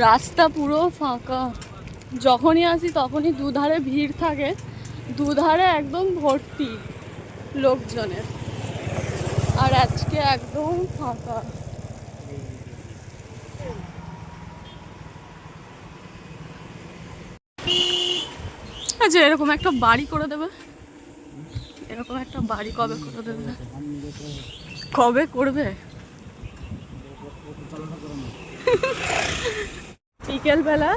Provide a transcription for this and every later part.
রাস্তা পুরো ফাঁকা, যখনই আসি তখনই দুধারে ভিড় থাকে, দুধারে একদম ভর্তি লোকজনের, আর আজকে একদম ফাঁকা। আচ্ছা, এরকম একটা বাড়ি করে দেবে, এরকম একটা বাড়ি কবে করে দেবে, কবে করবে? বিকেলবেলা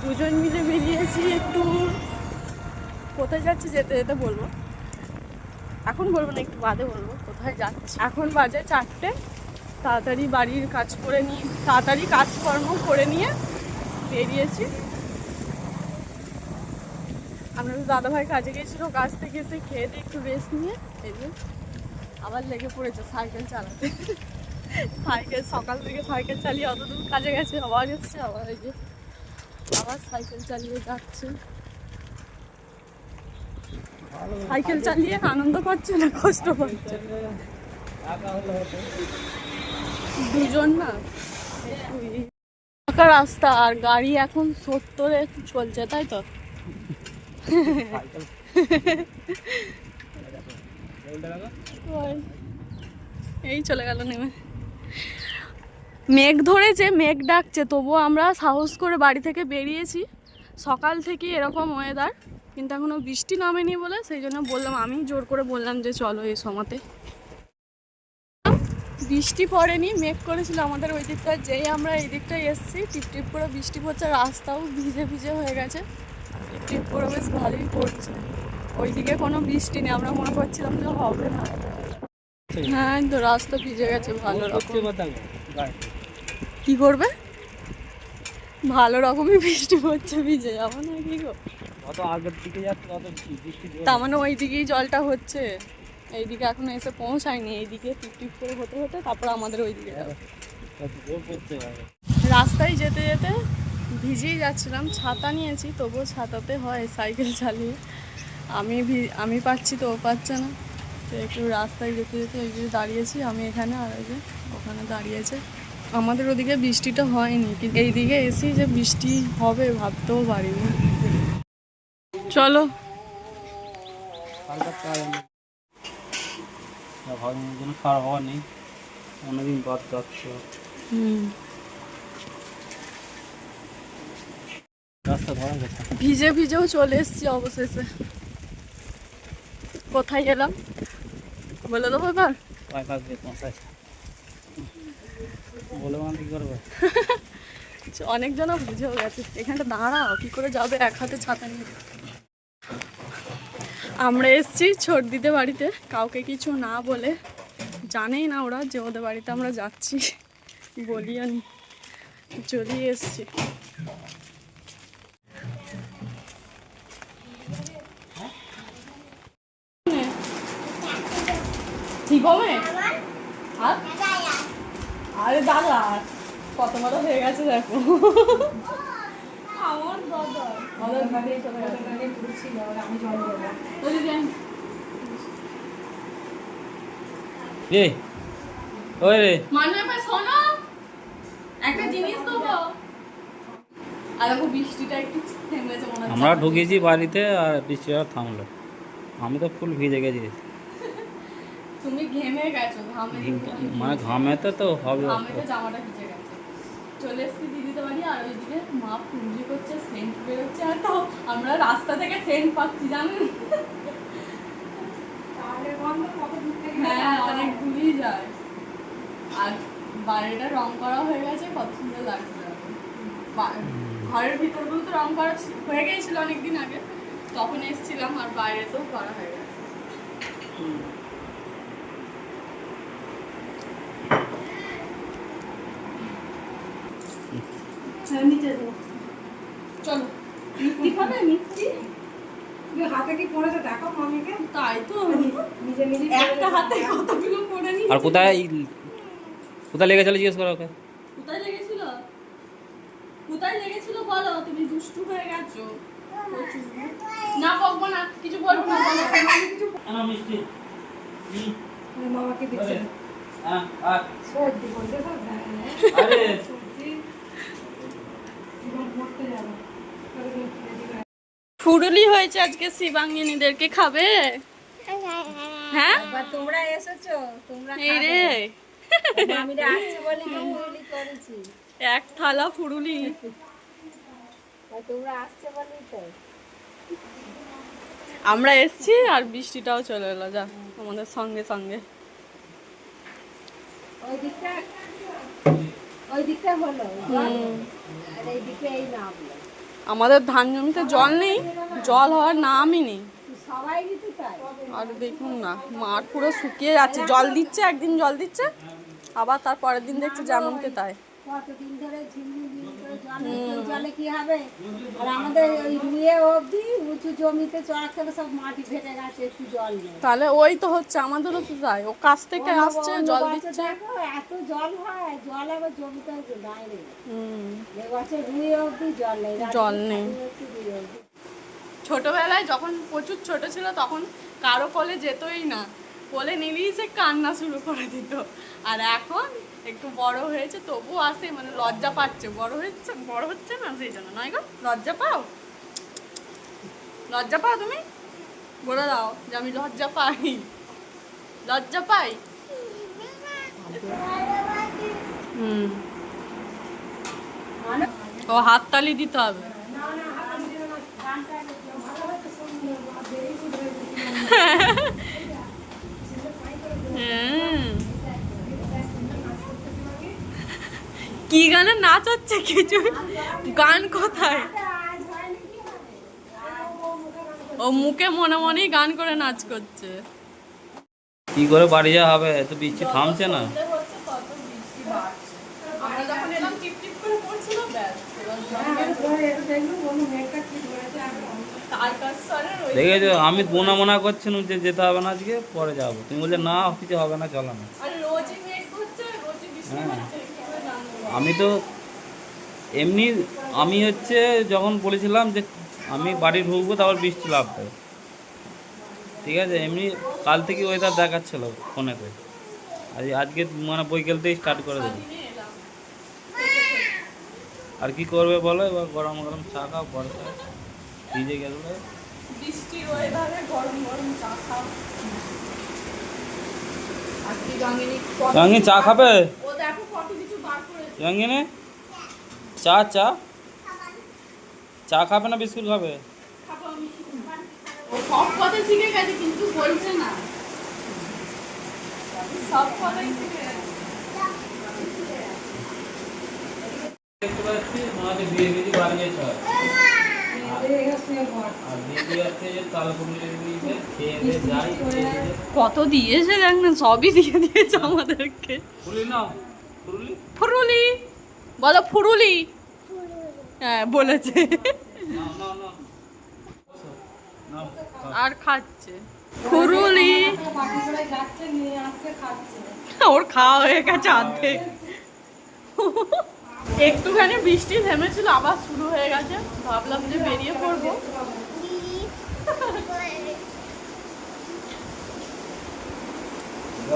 দুজন মিলে বেরিয়েছি একটু, কোথায় যাচ্ছি যেতে যেতে বলবো, এখন বলবো না, একটু বাদে বলবো কোথায় যাচ্ছি। এখন বাজে 4টে, তাড়াতাড়ি বাড়ির কাজ করে নিয়ে, তাড়াতাড়ি কাজকর্ম করে নিয়ে বেরিয়েছি। আমরা তো দাদাভাই কাজে গেছিলো, কাজ থেকে এসে খেয়ে দিয়ে একটু রেস্ট নিয়ে বেরিয়ে আবার লেগে পড়েছে সাইকেল চালাতে। সাইকেল সকাল থেকে সাইকেল চালিয়ে অতদূর কাজে গেছে, আবার এসছে, আবার এই যে আবার সাইকেল চালিয়ে যাচ্ছে। সাইকেল চালিয়ে আনন্দ পাচ্ছে না কষ্ট পাচ্ছে? দুজন না, ফাঁকা রাস্তা, আর গাড়ি এখন 70-এ চলছে, তাই তো? এই চলে গেল নেমে। মেঘ ধরেছে, মেঘ ডাকছে, তবুও আমরা সাহস করে বাড়ি থেকে বেরিয়েছি। সকাল থেকে এরকম ওয়েদার, কিন্তু এখনো বৃষ্টি নামেনি বলে সেই জন্য বললাম, আমি জোর করে বললাম যে চলো এই সময়তে। বৃষ্টি পড়েনি, মেঘ করেছিল আমাদের ওই দিকটা, যেই আমরা এই দিকটায় এসেছি টিপটিপ করে বৃষ্টি পড়ছে, রাস্তাও ভিজে ভিজে হয়ে গেছে, টিপটিপ করে বেশ ভালোই পড়ছে। ওইদিকে কোনো বৃষ্টি নেই, আমরা মনে করছিলাম যে হবে না। হ্যাঁ তো রাস্তা ভিজে গেছে ভালো রকম। কি করবে? ভালো রকমই বৃষ্টি পড়ছে, ভিজে যাবো না কি গো? তার মানে ওই দিকেই জলটা হচ্ছে, এইদিকে এখনো এসে পৌঁছায়নি, এইদিকে টিপ টিপ করে হতে হতে তারপর আমাদের ওইদিকে যাবে। রাস্তায় যেতে যেতে ভিজেই যাচ্ছিলাম, ছাতা নিয়েছি তবুও ছাতাতে হয় সাইকেল চালিয়ে, আমি পাচ্ছি তো ও পাচ্ছে না, তো একটু রাস্তায় যেতে যেতে ওই যে দাঁড়িয়েছি আমি এখানে, আর ওই যে ওখানে দাঁড়িয়েছে। আমাদের ওদিকে বৃষ্টিটা হয়নি, কিন্তু এইদিকে এসি যে বৃষ্টি হবে ভাবতেও পারিনি। চলো খারাপ হওয়া নেই, অনেকদিন বাদ যাচ্ছে। ভিজে ভিজেও চলে এসছি অবশেষে। কোথায় এলাম বলে দেবো এবার? অনেকজন বুঝেও গেছে, এখানটা দাঁড়াও, কি করে যাবে এক হাতে ছাতা নিয়ে। আমরা এসছি ছোট দিতে বাড়িতে, কাউকে কিছু না বলে, জানেই না ওরা যে ওদের বাড়িতে আমরা যাচ্ছি, বলিও নি, চলে এসছি। ঠিক হবে? আরে দাদা কত বড় হয়ে গেছে দেখো। আমার দাদা একটা জিনিস দেবো। বৃষ্টিটা একটু থেমেছে মনে হচ্ছে। আমরা ঢুকেছি বাড়িতে আর বৃষ্টিটা থামলো, আমি তো ফুল ভিজে গেছি। তুমি ঘেমে গেছো, মানে ঘামেতে তো হবে, ঘামেতে জামাটা ভিজে গেছে। চলে এসছি দিদিতে বাড়ি, আর ওইদিকে মা পুঞ্জি করছে, সেন্ট বেরোচ্ছে, আর তো আমরা রাস্তা থেকে সেন্ট পাচ্ছি জানেন। হ্যাঁ অনেক দূরই যায়, আর বাইরেটা রং করা হয়ে গেছে, কত সুন্দর লাগছে। ঘরের ভিতরগুলো তো রং করা হয়ে গিয়েছিল অনেকদিন আগে, তখন এসেছিলাম, আর বাইরে তো করা হয়ে গেছে। চলো মিষ্টি খাবে? মিষ্টি হাতে কি পড়েছে দেখো মামিকে, তাই তো নিজে নিজে একটা হাতে কতগুলো পড়ে নি। আর কোথায় কোথায় লেগেছিল জিজ্ঞেস করো ওকে। কোথায় লেগেছিল? কোথায় লেগেছিল বলো, তুমি দুষ্টু হয়ে গেছো। না বকবো না, কিছু বলবো না, বলো কিছু না মিষ্টি মামাকে দিচ্ছে। হ্যাঁ আর সত্যি বলতে তো আরে ফুরুলি হয়েছে আজকে শিবাঙ্গিনীদেরকে খাবে। হ্যাঁ এবার তোমরা এসেছো, তোমরা এই খাবে। রে মামিরা আসছে বলে তো ফুলুরি করেছি। এক থালা ফুরুলি। আর তোমরা আসছে বলেই তো। আমরা এসছি আর বৃষ্টিটাও চলে এলো যা আমাদের সঙ্গে সঙ্গে। ওই দিকটা হলো জল, আর এই দিকে এই নামলো। আমাদের ধান জমিতে জল নেই, জল হওয়ার নামই নেই। সবাই কিন্তু তাই। আর দেখুন না মাঠ পুরো শুকিয়ে যাচ্ছে, জল দিচ্ছে একদিন জল দিচ্ছে আবার তার পরের দিন দেখছে যেমনকে তাই। কতদিন ধরে ঝিমঝিম করে জল, এই জলে কি হবে? আর আমাদের ওই রুয়ে অবধি উঁচু জমিতে চড়ার থেকে সব মাটি ফেটে গেছে, একটু জল নেই। তাহলে ওই তো হচ্ছে আমাদেরও তো তাই, ও কাছ থেকে আসছে জল অন্য দিচ্ছে। বছর দেখো এত জল হয়, জল আবার জমিতে গায়ে নেই। হুম এবছর রুয়ে অবধি জল নেই, জল নেই। রুয়ে অবধি। ছোটবেলায় যখন প্রচুর ছোট ছিল তখন কারো কোলে যেতই না, কোলে নিলেই সে কান্না শুরু করে দিত। আর এখন একটু বড় হয়েছে তবু আসে, মানে লজ্জা পাচ্ছে, বড় হচ্ছে না সেই জন্য নয় গো। লজ্জা পাও, লজ্জা পাও তুমি? বলে দাও যে আমি লজ্জা পাই, লজ্জা পাই। হুম ও হাততালি দিতে হবে। কি গানে নাচ হচ্ছে কিছু, গান কোথায়? ও মুখে মনে মনেই গান করে নাচ করছে। কি করে বাড়ি যাওয়া হবে, এত বৃষ্টি থামছে না। আমরা যখন এলাম টিপ টিপ করে পড়ছিল ব্যাস। দেখেছো আমি মনে মনে করছিলাম যে যেতে হবে না আজকে, পরে যাবো। তুমি বললে না কিছু হবে না, চলো না। হ্যাঁ আমি তো এমনি, আমি হচ্ছে যখন বলেছিলাম যে আমি বাড়ি ঢুকবো তারপর বৃষ্টি লাগবে, ঠিক আছে। এমনি কাল থেকে ওয়েদার দেখাচ্ছিল ফোনেতে, আজকে মানে বৈকাল থেকে স্টার্ট করে দেবো। আর কি করবে বলো, এবার গরম গরম চা খাও, বর্ষা ভিজে গেলে বৃষ্টির ওয়েদারে গরম গরম চা খাও। আজকে জাঙ্গি চা খাবে? ও দেখো কত কিছু বার করেছে। জাঙ্গিনে চা চা চা খাবে না বিস্কুট খাবে? ও সব কথা শিখে গেছে কিন্তু বলছে না, সব কথাই শিখে গেছে। দেখতে পাচ্ছি আমাদের বিয়ে দিদি বাড়ি যেতে হয়, আর দিদি আছে যে তালপুরি দিয়েছে, খেয়ে দিয়ে যাই, কত দিয়েছে দেখ না, সবই দিয়ে দিয়েছে আমাদেরকে। ফুলি নাও ফুলি ফুরুলি বলো, ফুরুলি। হ্যাঁ বলেছে। নাও নাও নাও নাও আর খাচ্ছে ফুরুলি। ওর খাওয়া হয়ে গেছে অর্ধেক। একটুখানি বৃষ্টি থেমেছিল আবার শুরু হয়ে গেছে, ভাবলাম যে বেরিয়ে পড়বো।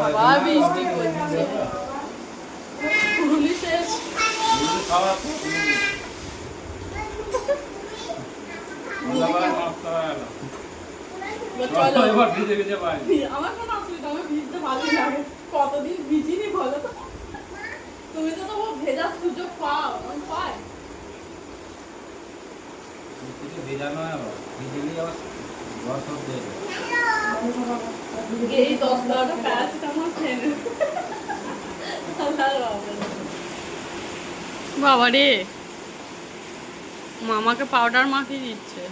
আবার বৃষ্টি পড়ছে। ফুরুলি শেষ। খাওয়া নষ্ট হয়ে গেল। চলো এবার ভিজে ভিজে পাই। আমার কোনো অসুবিধা, আমার ভিজতে ভালোই লাগে। কতদিন ভিজিনি বলো তো? তুমি তো তবু ভেজার সুযোগ পাও, আমি পাই। কিছু ভেজানো হয় আবার, ভিজেলেই আবার রস হচ্ছে। এই 10-12টা প্যারাসিটামল খেয়ে নে। বাবা রে, মামাকে পাউডার মাখিয়ে দিচ্ছে।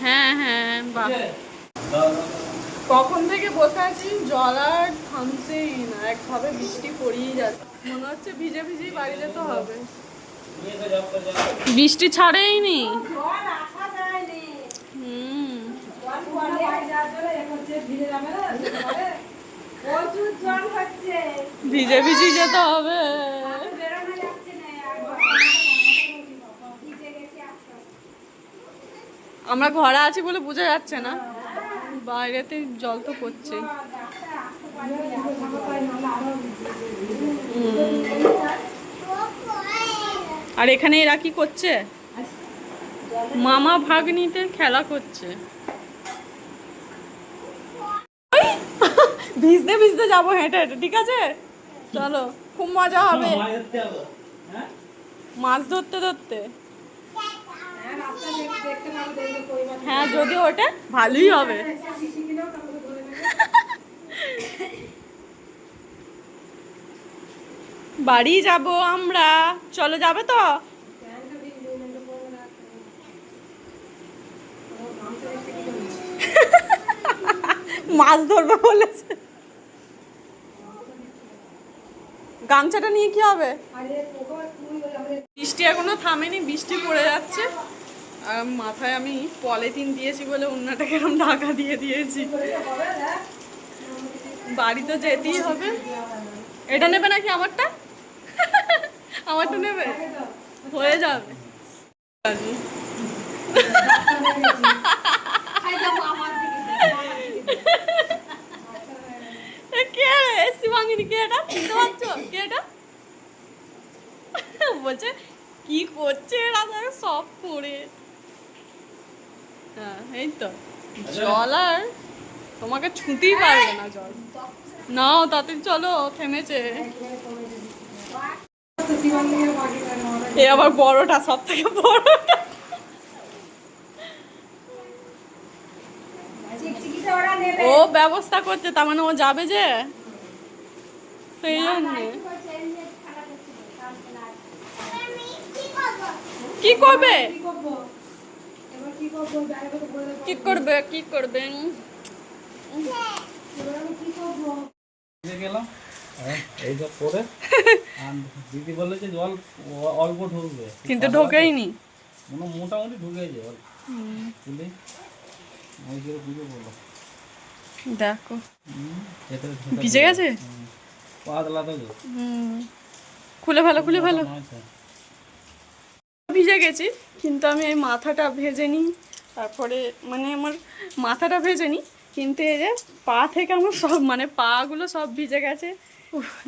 হ্যাঁ হ্যাঁ বাহ, কখন থেকে বসে আছি, জল আর থামছেই না, একভাবে বৃষ্টি পড়েই যাচ্ছে। মনে হচ্ছে ভিজে ভিজেই বাড়ি যেতে হবে, বৃষ্টি ছাড়েই নি। হুম ভিজে ভিজে যেতে হবে। আমরা ঘরে আছি বলে বোঝা যাচ্ছে না, বাইরেতে জল তো পড়ছে। আর এখানে এরা কি করছে? মামা ভাগ্নিতে খেলা করছে। ভিজতে ভিজতে যাবো হেঁটে হেঁটে, ঠিক আছে? চলো, খুব মজা হবে মাছ ধরতে ধরতে। হ্যাঁ, যদি ওঠে ভালোই হবে। বাড়ি যাব আমরা, চলো, যাবে তো? মাছ ধরবে বলেছে। গামছাটা নিয়ে কি হবে? বৃষ্টি এখনো থামেনি, বৃষ্টি পড়ে যাচ্ছে। আর মাথায় আমি পলিথিন দিয়েছি বলে অন্যটাকে এরকম ঢাকা দিয়ে দিয়েছি। বাড়ি তো যেতেই হবে। এটা নেবে নাকি আমারটা? আমারটা নেবে? হয়ে যাবে। কে এসি ভাঙিনি? কে এটা? চিনতে পারছো কে এটা? বলছে কি করছে এরা, সব পড়ে। হ্যাঁ, এই তো জল। আর তোমাকে ছুঁতেই পারবে না জল। নাও তাড়াতাড়ি চলো, থেমেছে। এ আবার বড়টা, সব থেকে বড়টা। ও ব্যবস্থা করছে, তার মানে ও যাবে যে, সেই জন্য। কি করবে? কি করবে? কি করবে? গেলাম এইসব করে, দিদি বললে যে জল অল্প ঢুকবে, কিন্তু ঢোকেইনি। মোটামুটি ঢুকেছে অল্প। তুলে ওই করে পুজো বলো। দেখো ভিজে গেছে। পাতলা তো। খুলে ভালো, খুলে ভালো। ভিজে গেছি, কিন্তু আমি এই মাথাটা ভেজে নিই। তারপরে মানে আমার মাথাটা ভেজে নিই, কিন্তু এই যে পা থেকে আমার সব মানে পাগুলো সব ভিজে গেছে।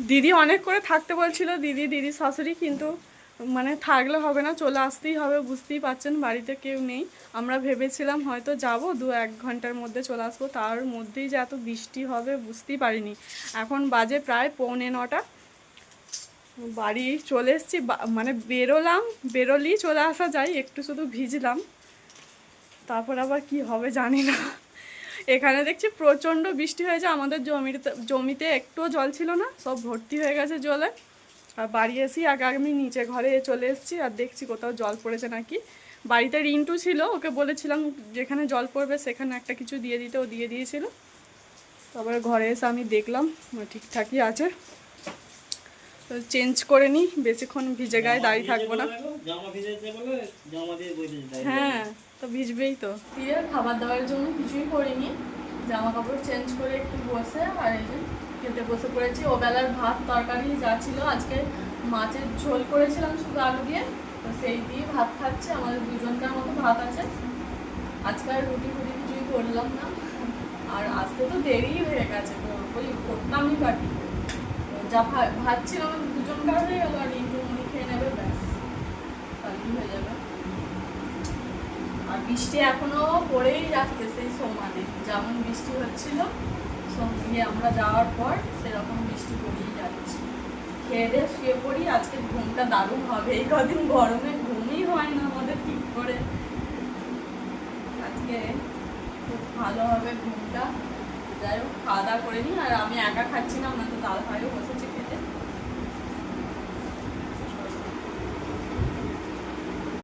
দিদি অনেক করে থাকতে বলছিল, দিদি শাশুড়ি, কিন্তু মানে থাকলে হবে না, চলে আসতেই হবে। বুঝতেই পারছেন বাড়িতে কেউ নেই। আমরা ভেবেছিলাম হয়তো যাব 2-1 ঘন্টার মধ্যে চলে আসবো, তার মধ্যেই যে এত বৃষ্টি হবে বুঝতেই পারিনি। এখন বাজে প্রায় 8:45। বাড়ি চলে এসেছি, মানে বেরোলেই চলে আসা যায়, একটু শুধু ভিজলাম। তারপর আবার কি হবে জানি না। এখানে দেখছি প্রচণ্ড বৃষ্টি হয়েছে, আমাদের জমিতে একটুও জল ছিল না, সব ভর্তি হয়ে গেছে জলে। আর বাড়ি এসেই আগে আমি নিচে ঘরে চলে এসেছি, আর দেখছি কোথাও জল পড়েছে নাকি। বাড়িতে রিন্টু ছিল, ওকে বলেছিলাম যেখানে জল পড়বে সেখানে একটা কিছু দিয়ে দিতে, ও দিয়ে দিয়েছিল। তারপরে ঘরে এসে আমি দেখলাম ঠিকঠাকই আছে। তো চেঞ্জ করে নিই, বেশিক্ষণ ভিজে গায়ে দাঁড়িয়ে থাকবো না। হ্যাঁ, তো ভিজবেই তো। দিয়ে খাবার দাবারের জন্য কিছুই করিনি, জামা কাপড় চেঞ্জ করে একটু বসে, আর এই যে খেতে বসে পড়েছি। ওবেলার ভাত তরকারি যা ছিল, আজকে মাছের ঝোল করেছিলাম শুধু আলু দিয়ে, তো সেই দিয়ে ভাত খাচ্ছে। আমাদের দুজনকার মতো ভাত আছে। আজকে আর রুটি ফুটি কিছুই করলাম না। আর আসতে তো দেরিই হয়ে গেছে, তো ওই করতামই বাকি। যা ভাত ছিল আমাদের দুজনকার হয়ে গেল, আর একটু মুড়ি খেয়ে নেবে, ব্যাস তাহলেই হয়ে যাবে। আর বৃষ্টি এখনো পড়েই যাচ্ছে, সেই সমানে যেমন বৃষ্টি হচ্ছিল সঙ্গে আমরা যাওয়ার পর সেরকম বৃষ্টি পড়েই যাচ্ছে। খেয়ে দিয়ে শুয়ে পড়ি, আজকে ঘুমটা দারুণ হবে। এই কদিন গরমে ঘুমই হয় না আমাদের ঠিক করে, আজকে খুব ভালো হবে ঘুমটা। যাই হোক, খাওয়া দাওয়া করে নিই। আর আমি একা খাচ্ছি না, আমাদের দাদা ভাইও বসেছি